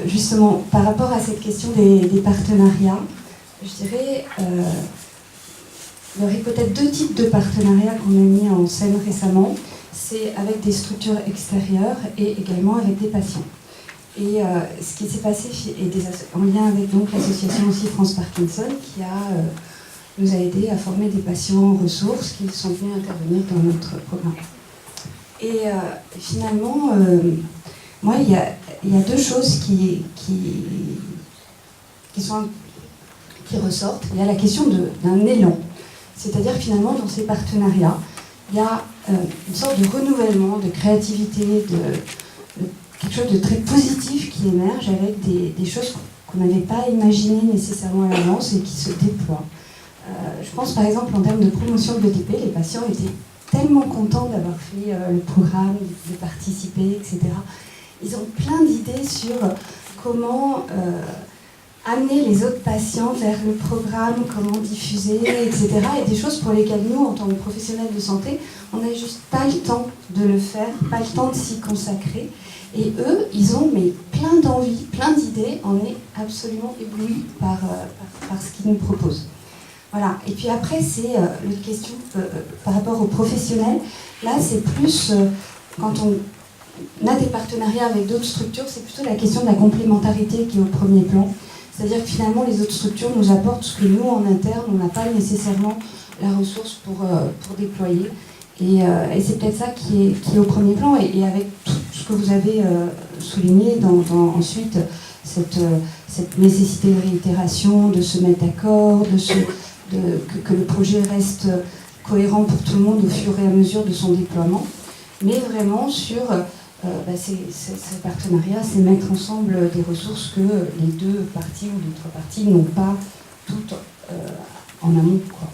Justement, par rapport à cette question des partenariats, je dirais il y aurait peut-être deux types de partenariats qu'on a mis en scène récemment. C'est avec des structures extérieures et également avec des patients. Et ce qui s'est passé en lien avec donc l'association aussi France Parkinson qui nous a aidé à former des patients ressources qui sont venus intervenir dans notre programme. Et finalement, moi, il y a deux choses qui ressortent. Il y a la question d'un élan. C'est-à-dire finalement, dans ces partenariats, il y a une sorte de renouvellement, de créativité, de quelque chose de très positif qui émerge avec des choses qu'on n'avait pas imaginées nécessairement à l'avance et qui se déploient. Je pense par exemple en termes de promotion de l'ETP, les patients étaient tellement contents d'avoir fait le programme, de participer, etc. Ils ont plein d'idées sur comment amener les autres patients vers le programme, comment diffuser, etc. Et des choses pour lesquelles nous, en tant que professionnels de santé, on n'a juste pas le temps de le faire, pas le temps de s'y consacrer. Et eux, ils ont plein d'envies, plein d'idées. On est absolument éblouis par ce qu'ils nous proposent. Voilà. Et puis après, c'est l'autre question par rapport aux professionnels. Là, c'est plus quand on a des partenariats avec d'autres structures, c'est plutôt la question de la complémentarité qui est au premier plan. C'est-à-dire que finalement, les autres structures nous apportent ce que nous, en interne, on n'a pas nécessairement la ressource pour déployer. Et c'est peut-être ça qui est au premier plan. Et avec tout ce que vous avez souligné ensuite, cette nécessité de réitération, de se mettre d'accord, que le projet reste cohérent pour tout le monde au fur et à mesure de son déploiement. Mais vraiment sur ces partenariats, c'est mettre ensemble des ressources que les deux parties ou les trois parties n'ont pas toutes en amont, quoi.